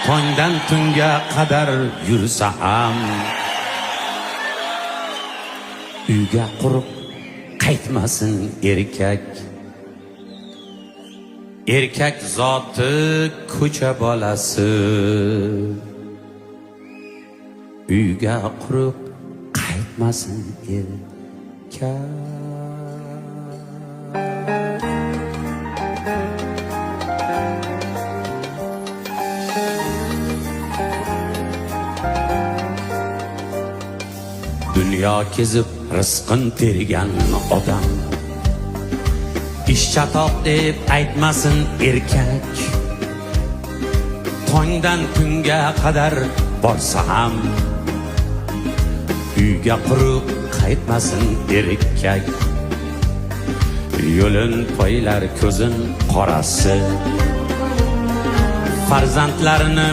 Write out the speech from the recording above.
tongdan tunga qadar yursa ham uyga quruq qaytmasin erkak. Erkak zoti ko'cha bolasi, uyga quruq qaytmasin erkak. Dünya kezib rizqin tergan odam ish chatoq deb aytmasin erkak. Tongdan kunga qadar borsa ham uyga quruq qaytmasin erkak. Yo'lin poylar ko'zin qorasi, farzandlarini